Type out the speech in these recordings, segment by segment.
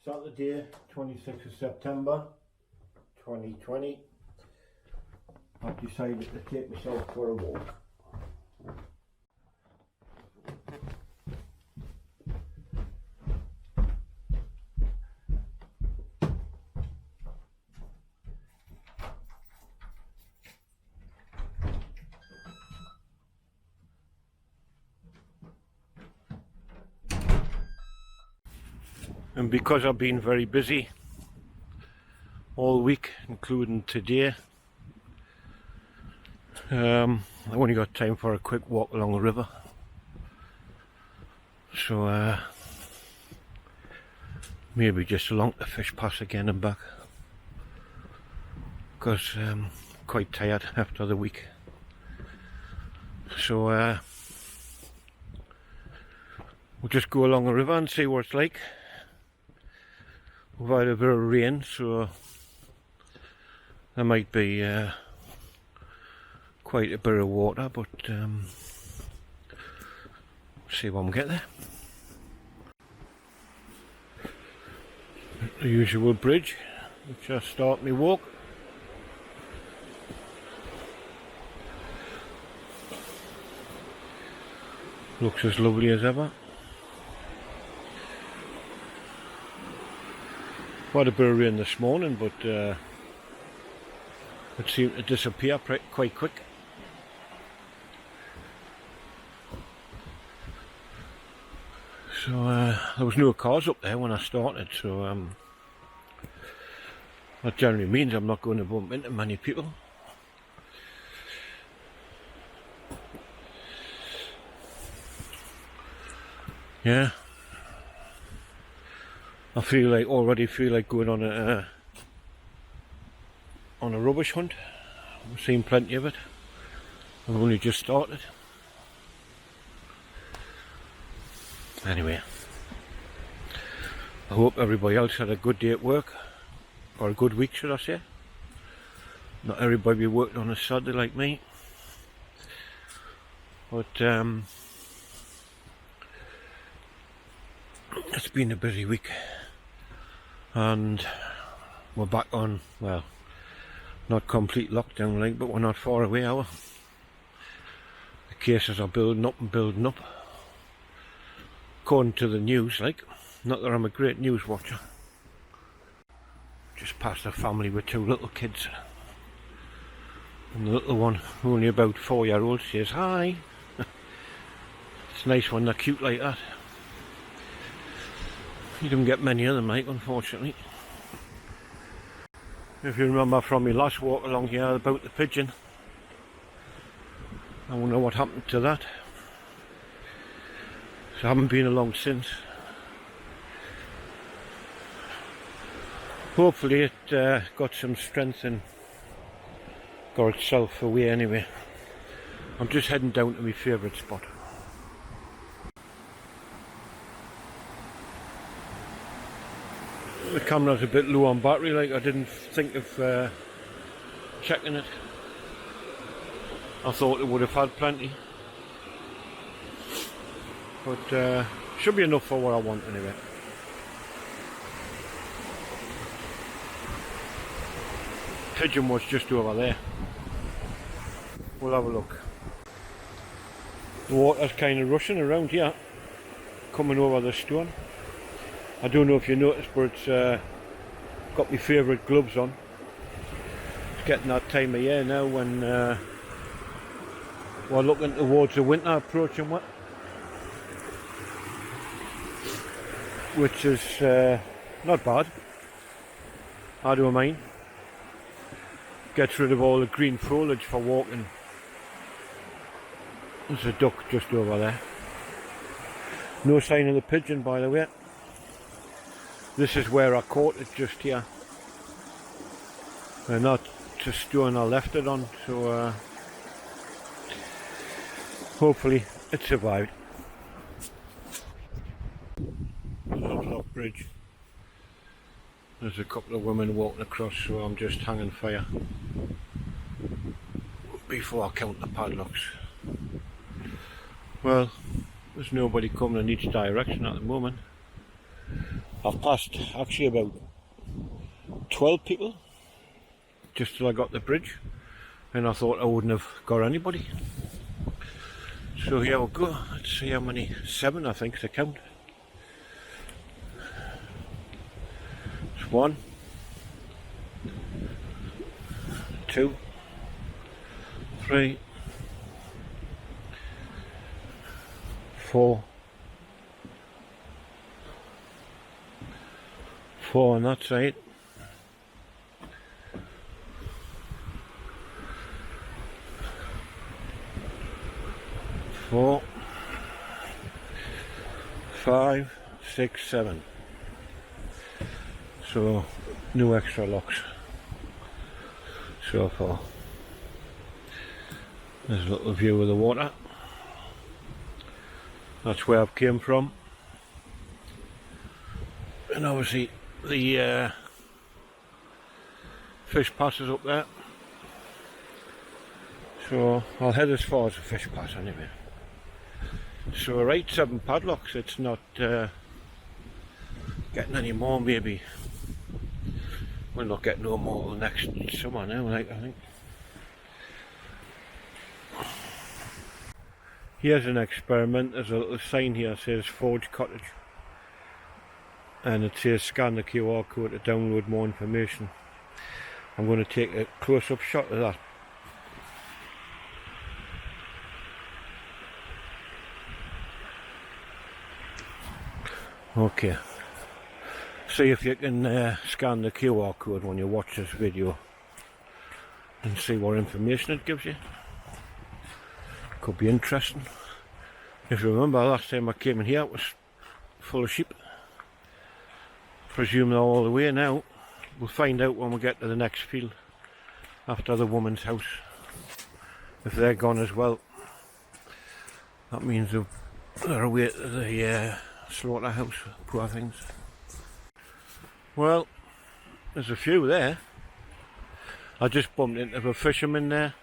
Saturday, 26th of September 2020. I've decided to take myself for a walk. And because I've been very busy all week, including today, I've only got time for a quick walk along the river. So maybe just along the fish pass again and back, because I'm quite tired after the week. So we'll just go along the river and see what it's like. We've had a bit of rain, so there might be quite a bit of water, but see when we get there. The usual bridge, which I start my walk. Looks as lovely as ever. We had a bit of rain this morning, but it seemed to disappear quite quick. So there was no cars up there when I started, so that generally means I'm not going to bump into many people. Yeah. I already feel like going on a rubbish hunt. I've seen plenty of it. I've only just started. Anyway, I hope everybody else had a good day at work, or a good week, should I say. Not everybody worked on a Saturday like me, but it's been a busy week. And we're back on, well, not complete lockdown like, but we're not far away, are we? The cases are building up and building up, according to the news, like. Not that I'm a great news watcher. Just passed a family with 2 little kids, and the little one, only about 4-year-old, says hi. It's nice when they're cute like that. You don't get many of them, like, unfortunately. If you remember from my last walk along here about the pigeon, I don't know what happened to that. So I haven't been along since. Hopefully it got some strength and got itself away anyway. I'm just heading down to my favourite spot. The camera's a bit low on battery, like. I didn't think of checking it. I thought it would have had plenty, but should be enough for what I want anyway. Pigeon was just over there. We'll have a look. The water's kind of rushing around here, coming over the stone. I don't know if you noticed, but it's got my favourite gloves on. It's getting that time of year now when we're looking towards the winter approaching, which is not bad. I don't mind. Gets rid of all the green foliage for walking. There's a duck just over there. No sign of the pigeon, by the way. This is where I caught it, just here, and not a stone I left it on, so hopefully it survived. There's bridge. There's a couple of women walking across, so I'm just hanging fire before I count the padlocks. Well, there's nobody coming in each direction at the moment. I've passed actually about 12 people just till I got the bridge, and I thought I wouldn't have got anybody. So here we go. Let's see how many. 7, I think, to count. It's 1, 2, 3, 4, 4 on that side. 4, 5, 6, 7. So no extra locks so far. There's a little view of the water. That's where I've came from. And obviously the fish pass is up there. So I'll head as far as the fish pass anyway. So right, 7 padlocks. It's not getting any more. Maybe we'll not get no more next summer now, like, I think. Here's an experiment. There's a little sign here that says Forge Cottage, and it says scan the QR code to download more information. I'm going to take a close-up shot of that. Okay, see if you can scan the QR code when you watch this video and see what information it gives you. Could be interesting. If you remember, last time I came in here it was full of sheep. Presume they're all the way now. We'll find out when we get to the next field after the woman's house. If they're gone as well, that means they're away to the slaughterhouse, poor things. Well, there's a few there. I just bumped into a fisherman there.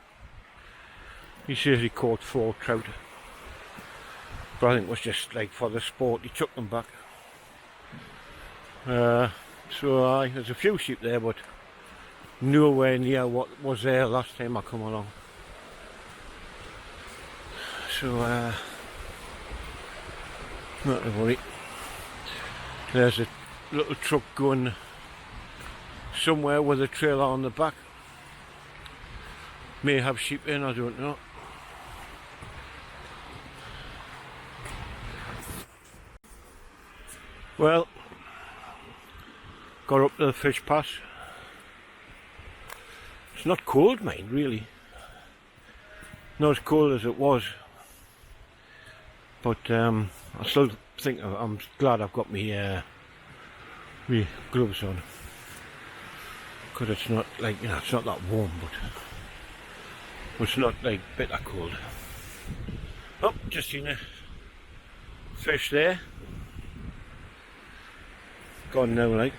He says he caught 4 trout, but I think it was just like for the sport. He took them back. So there's a few sheep there, but nowhere near what was there last time I come along. So not to worry. There's a little truck going somewhere with a trailer on the back. May have sheep in, I don't know. Well, got up to the fish pass. It's not cold, mind, really. Not as cold as it was. But I still think I'm glad I've got me gloves on. Because it's not like, you know, it's not that warm, but it's not like bitter cold. Oh, just seen a fish there. Gone now, like.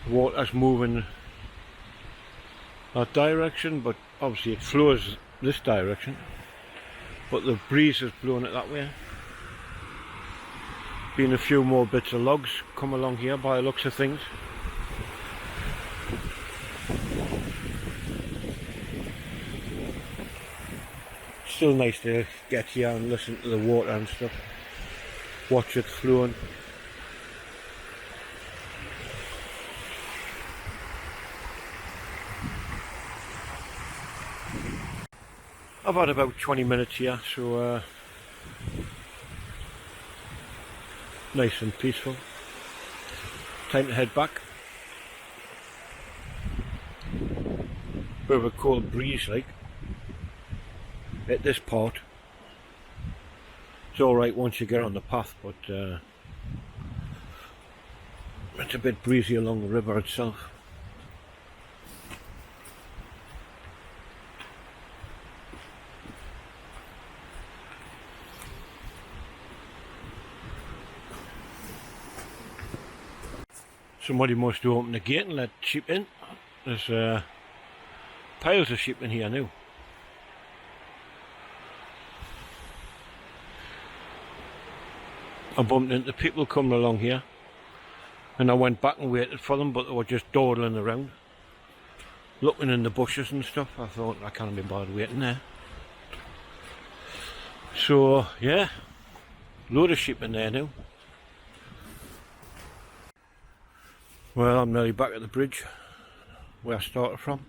Water's moving that direction, but obviously it flows this direction. But the breeze is blowing it that way. Been a few more bits of logs come along here by the looks of things. Still nice to get here and listen to the water and stuff. Watch it flowing. I've had about 20 minutes here, so nice and peaceful. Time to head back. Bit of a cold breeze, like, at this part. It's alright once you get on the path, but it's a bit breezy along the river itself. Somebody must have opened the gate and let sheep in. There's piles of sheep in here now. I bumped into people coming along here, and I went back and waited for them, but they were just dawdling around, looking in the bushes and stuff. I thought, I can't be bothered waiting there. So yeah, load of sheep in there now. Well, I'm nearly back at the bridge where I started from.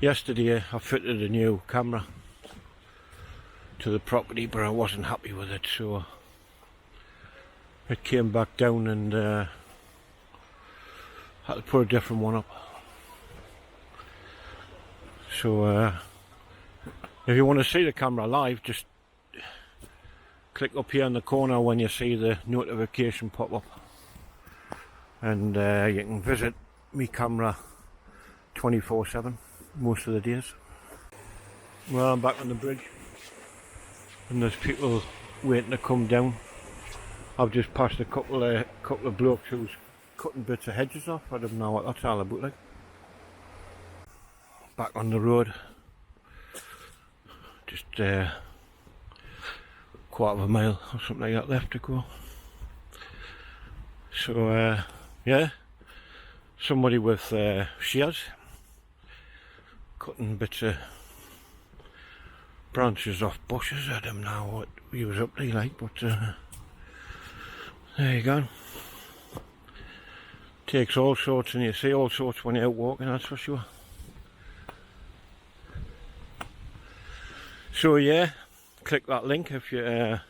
Yesterday I fitted a new camera to the property, but I wasn't happy with it, so it came back down and had to put a different one up. So if you want to see the camera live, just click up here in the corner when you see the notification pop up, and you can visit me camera 24/7 most of the days. Well, I'm back on the bridge and there's people waiting to come down. I've just passed a couple of blokes who's cutting bits of hedges off. I don't know what that's all about, like. Back on the road, just quarter of a mile or something like that left to go. So yeah, somebody with shears cutting bits of branches off bushes. I don't know what he was up to, like, but there you go. Takes all sorts, and you see all sorts when you're out walking, that's for sure. So yeah, click that link if you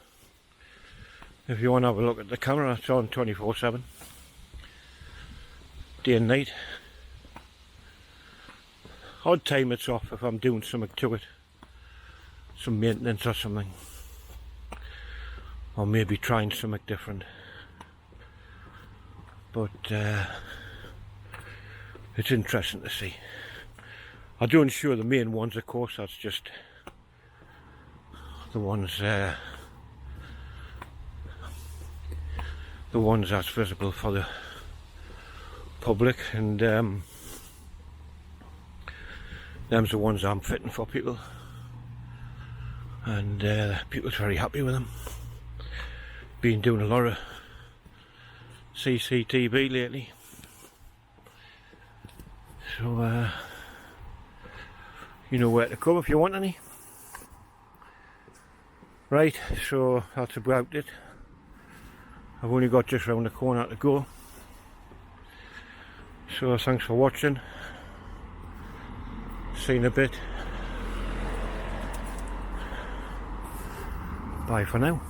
want to have a look at the camera. It's on 24/7, day and night. Odd time it's off if I'm doing something to it, some maintenance or something, or maybe trying something different. But it's interesting to see. I don't show the main ones, of course. That's just the ones that's visible for the public, and them's the ones I'm fitting for people, and people's very happy with them. Been doing a lot of CCTV lately, so you know where to come if you want any. Right, so that's about it. I've only got just round the corner to go. So thanks for watching. See you in a bit. Bye for now.